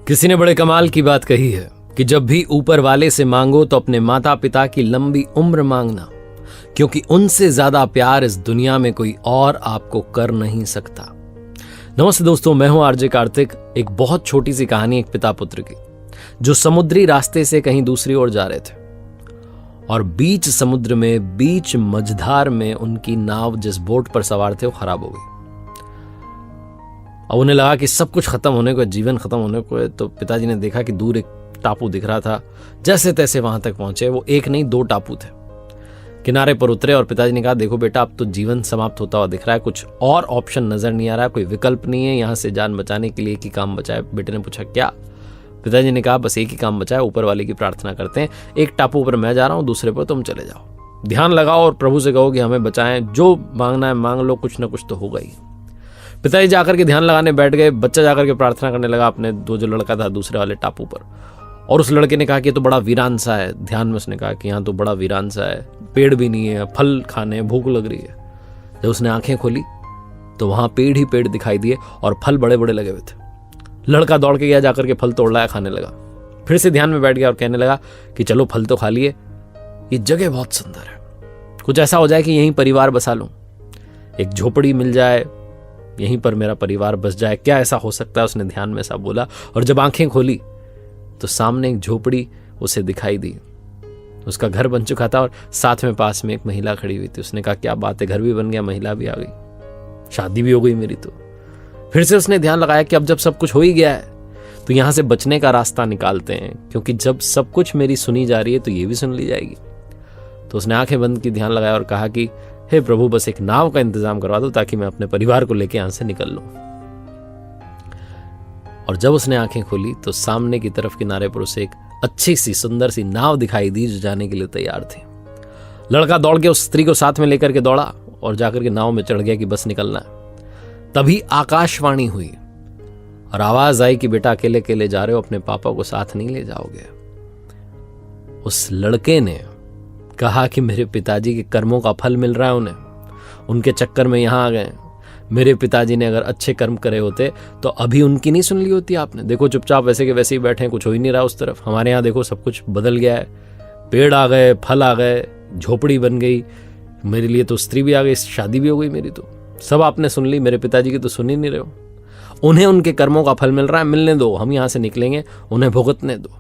किसी ने बड़े कमाल की बात कही है कि जब भी ऊपर वाले से मांगो तो अपने माता पिता की लंबी उम्र मांगना, क्योंकि उनसे ज्यादा प्यार इस दुनिया में कोई और आपको कर नहीं सकता। नमस्ते दोस्तों, मैं हूं आरजे कार्तिक। एक बहुत छोटी सी कहानी एक पिता पुत्र की, जो समुद्री रास्ते से कहीं दूसरी ओर जा रहे थे और बीच समुद्र में, बीच मझधार में उनकी नाव जिस बोट पर सवार थे वो खराब हो गई। अब उन्हें लगा कि सब कुछ खत्म होने को है, जीवन खत्म होने को है। तो पिताजी ने देखा कि दूर एक टापू दिख रहा था। जैसे तैसे वहां तक पहुंचे। वो एक नहीं 2 टापू थे। किनारे पर उतरे और पिताजी ने कहा, देखो बेटा, अब तो जीवन समाप्त होता हुआ दिख रहा है, कुछ और ऑप्शन नजर नहीं आ रहा, कोई विकल्प नहीं है, यहां से जान बचाने के लिए एक ही काम बचा है। बेटे ने पूछा, क्या? पिताजी ने कहा, बस एक ही काम बचा है, ऊपर वाले की प्रार्थना करते हैं। एक टापू पर मैं जा रहा हूं, दूसरे पर तुम चले जाओ, ध्यान लगाओ और प्रभु से कहो कि हमें बचाएं, जो मांगना है मांग लो, कुछ ना कुछ तो होगा ही। पिताजी जाकर के ध्यान लगाने बैठ गए। बच्चा जाकर के प्रार्थना करने लगा अपने जो लड़का था दूसरे वाले टापू पर। और उस लड़के ने कहा कि ये तो बड़ा वीरान सा है। ध्यान में उसने कहा कि यहाँ तो बड़ा वीरान सा है, पेड़ भी नहीं है, फल खाने भूख लग रही है। जब उसने आंखें खोली तो वहां पेड़ ही पेड़ दिखाई दिए और फल बड़े बड़े लगे हुए थे। लड़का दौड़ के गया, जाकर के फल तोड़ लाया, खाने लगा। फिर से ध्यान में बैठ गया और कहने लगा कि चलो फल तो खा लिए, ये जगह बहुत सुंदर है, कुछ ऐसा हो जाए कि यहीं परिवार बसा लूं, एक झोपड़ी मिल जाए, यहीं पर मेरा परिवार बस जाए, क्या ऐसा हो सकता है? उसने ध्यान में ऐसा बोला। और जब आंखें खोली तो सामने एक झोपड़ी उसे दिखाई दी। उसका घर बन चुका था और साथ में पास में एक महिला खड़ी हुई थी। उसने कहा, क्या बात है, घर भी बन गया, महिला भी आ गई, शादी भी हो गई मेरी तो। फिर से उसने ध्यान लगाया कि अब जब सब कुछ हो ही गया है तो यहां से बचने का रास्ता निकालते हैं, क्योंकि जब सब कुछ मेरी सुनी जा रही है तो ये भी सुन ली जाएगी। तो उसने आंखें बंद की, ध्यान लगाया और कहा कि हे प्रभु, बस एक नाव का इंतजाम करवा दो ताकि मैं अपने परिवार को लेकर यहां से निकल लूं। और जब उसने आंखें खोली तो सामने की तरफ किनारे पर उसे एक अच्छी सी सुंदर सी नाव दिखाई दी जो जाने के लिए तैयार थी। लड़का दौड़ के उस स्त्री को साथ में लेकर के दौड़ा और जाकर के नाव में चढ़ गया कि बस निकलना है। तभी आकाशवाणी हुई और आवाज आई कि बेटा, अकेले अकेले जा रहे हो, अपने पापा को साथ नहीं ले जाओगे। उस लड़के ने कहा कि मेरे पिताजी के कर्मों का फल मिल रहा है उन्हें, उनके चक्कर में यहां आ गए। मेरे पिताजी ने अगर अच्छे कर्म करे होते तो अभी उनकी नहीं सुन ली होती आपने। देखो चुपचाप वैसे के वैसे ही बैठे हैं, कुछ हो ही नहीं रहा उस तरफ। हमारे यहाँ देखो सब कुछ बदल गया है, पेड़ आ गए, फल आ गए, झोपड़ी बन गई, मेरे लिए तो स्त्री भी आ गई, शादी भी हो गई मेरी तो। सब आपने सुन ली, मेरे पिताजी की तो सुन ही नहीं रहे हो। उन्हें उनके कर्मों का फल मिल रहा है, मिलने दो, हम यहां से निकलेंगे, उन्हें भुगतने दो।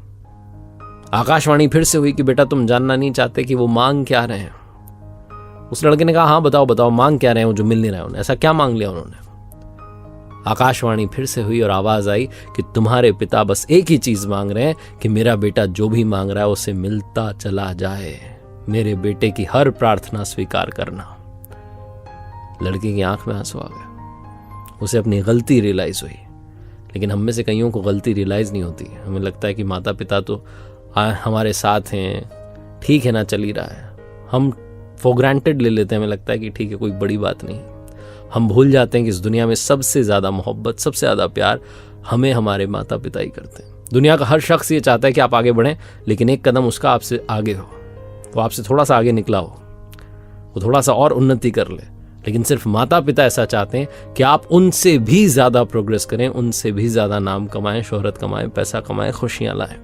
आकाशवाणी फिर से हुई कि बेटा, तुम जानना नहीं चाहते कि वो मांग क्या रहे हैं? उस लड़के ने कहा, हाँ बताओ बताओ, मांग क्या रहे हैं जो मिल नहीं रहा है उन्हें, ऐसा क्या मांग लिया उन्होंने? आकाशवाणी फिर से हुई और आवाज आई कि तुम्हारे पिता बस एक ही चीज मांग रहे हैं कि मेरा बेटा जो भी मांग रहा है उसे मिलता चला जाए, मेरे बेटे की हर प्रार्थना स्वीकार करना। लड़के की आंख में आंसू आ गए, उसे अपनी गलती रियलाइज हुई। लेकिन हम में से कईयों को गलती रियलाइज नहीं होती। हमें लगता है कि माता पिता तो हमारे साथ हैं, ठीक है ना, चल ही रहा है, हम फॉर ग्रांटेड ले लेते हैं। हमें लगता है कि ठीक है, कोई बड़ी बात नहीं। हम भूल जाते हैं कि इस दुनिया में सबसे ज्यादा मोहब्बत, सबसे ज्यादा प्यार हमें हमारे माता पिता ही करते हैं। दुनिया का हर शख्स ये चाहता है कि आप आगे बढ़ें, लेकिन एक कदम उसका आपसे आगे हो, वो आपसे थोड़ा सा आगे निकला हो, वो थोड़ा सा और उन्नति कर ले। लेकिन सिर्फ माता पिता ऐसा चाहते हैं कि आप उनसे भी ज्यादा प्रोग्रेस करें, उनसे भी ज्यादा नाम कमाएं, शोहरत कमाएं, पैसा कमाएं, खुशियां लाएं।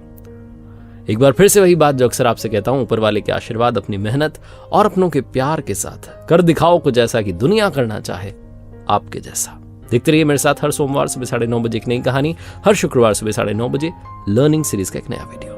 एक बार फिर से वही बात जो अक्सर आपसे कहता हूं, ऊपर वाले के आशीर्वाद, अपनी मेहनत और अपनों के प्यार के साथ कर दिखाओ कुछ ऐसा कि दुनिया करना चाहे आपके जैसा। देखते रहिए मेरे साथ हर सोमवार सुबह 9:30 बजे एक नई कहानी, हर शुक्रवार सुबह 9:30 बजे लर्निंग सीरीज का एक नया वीडियो।